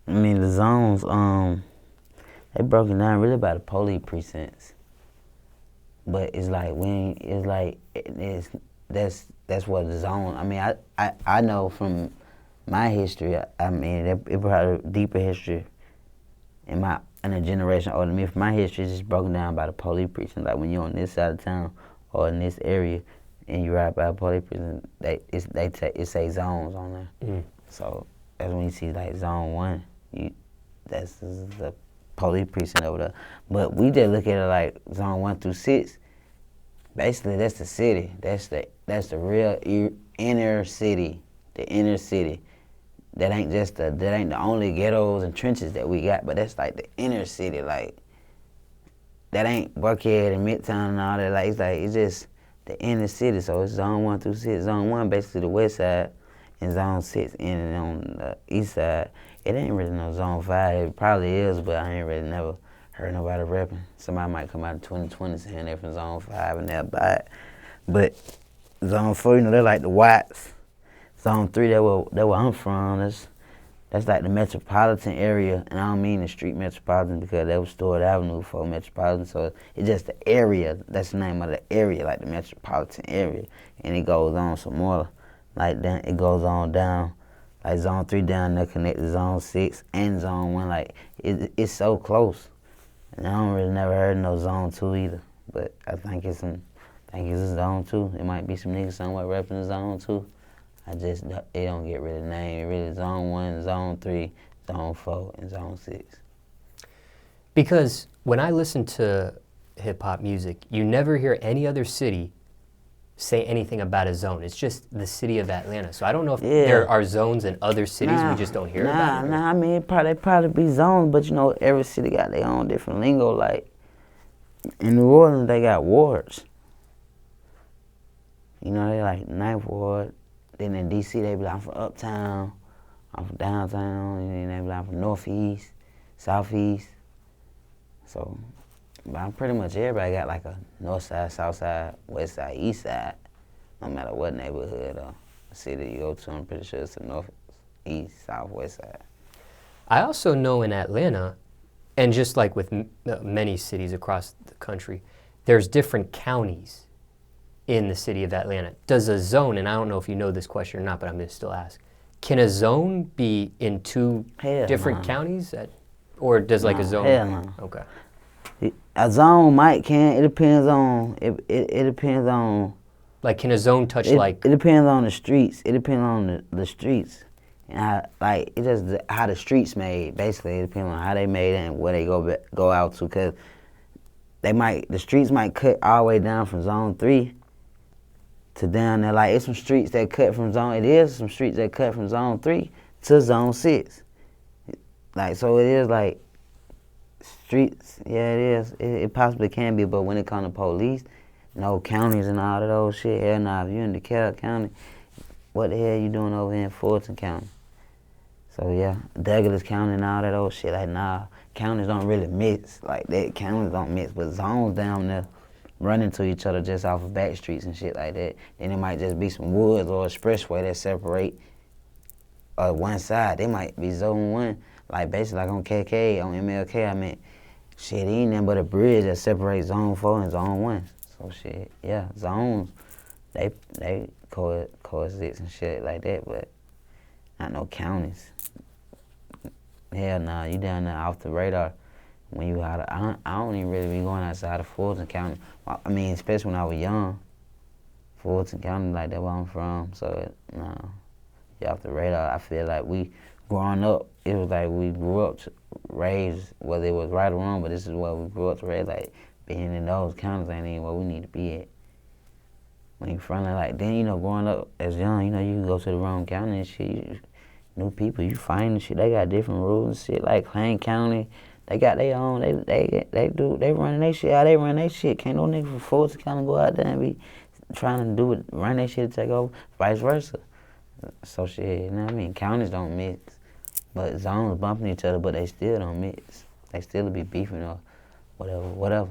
I mean, the zones, they broken down really by the police precincts. But it's like that's what the zone. I mean, I know from my history. I mean, it probably deeper history in a generation older than me. For my history, it's just broken down by the police precinct. Like when you're on this side of town or in this area, and you ride by a police precinct, it say zones on there. So that's when you see like zone 1. That's the police precinct over there. But we just look at it like zone 1 through 6. Basically, that's the city. That's the real inner city. The inner city. That ain't the only ghettos and trenches that we got, but that's like the inner city. Like that ain't Buckhead and Midtown and all that. It's just the inner city. So it's zone 1 through 6. Zone 1 basically the west side, and zone 6 in on the east side. It ain't really no zone 5. It probably is, but I ain't really never heard nobody rapping. Somebody might come out in 2020 saying they're from zone 5 and they'll buy it. But zone 4, they're like the Watts. Zone 3, that where I'm from. That's like the metropolitan area, and I don't mean the street metropolitan because that was Stewart Avenue before metropolitan. So it's just the area. That's the name of the area, like the metropolitan area. And it goes on some more, like then it goes on down, like zone 3 down there connect to zone 6 and zone 1. Like it's so close. And I don't really never heard no zone 2 either. But I think it's a zone 2. It might be some niggas somewhere rapping in zone 2. It don't get really named. It really zone 1, zone 3, zone 4, and zone 6. Because when I listen to hip hop music, you never hear any other city say anything about a zone. It's just the city of Atlanta. So I don't know if there are zones in other cities we just don't hear about. I mean, they probably be zones, but every city got their own different lingo. Like in New Orleans, they got wards. They like 9th Ward. Then in D.C., they be like, I'm from uptown, I'm from downtown, and then they be like, I'm from northeast, southeast. So, but I'm pretty much everybody got like a north side, south side, west side, east side. No matter what neighborhood or city you go to, I'm pretty sure it's the north, east, south, west side. I also know in Atlanta, and just like with many cities across the country, there's different counties in the city of Atlanta. Does a zone, and I don't know if you know this question or not, but I'm going to still ask, can a zone be in 2 different counties? Or does like a zone? Hell no. Okay. A zone can. It depends on, it depends on. Like can a zone touch It depends on the streets. It depends on the streets. And how the streets made, basically. It depends on how they made it and where they go out to, because the streets might cut all the way down from zone 3 to down there. Like, it's some streets that cut from zone 3 to zone 6. Like, so it is like streets, yeah, it is. It possibly can be, but when it comes to police, counties and all of those shit, hell nah, if you in DeKalb County, what the hell you doing over here in Fulton County? So yeah, Douglas County and all that old shit, like nah, counties don't really mix like that. Counties don't mix, but zones down there run into each other just off of back streets and shit like that. Then it might just be some woods or expressway that separate one side. They might be zone 1, like basically like on KK, on MLK, I mean, shit, ain't nothing but a bridge that separates zone 4 and zone 1. So shit, yeah, zones, they coexist and shit like that, but not no counties. Hell nah, you down there off the radar. When you out of, I don't even really be going outside of Fulton County. I mean, especially when I was young. Fulton County, like that's where I'm from. So, you off the radar. I feel like we, growing up, it was like we grew up raised, whether it was right or wrong, but this is what we grew up to raise. Like, being in those counties ain't even where we need to be at. When you from there, like, then, growing up as young, you can go to the wrong county and shit. New people, you find and shit. They got different rules and shit. Like Clay County, they got their own. They running their shit. How they run their shit? Can't no nigga from Fulton County go out there and be trying to run their shit to take over. Vice versa. So shit, you know what I mean? Counties don't mix, but zones bumping each other, but they still don't mix. They still be beefing or whatever.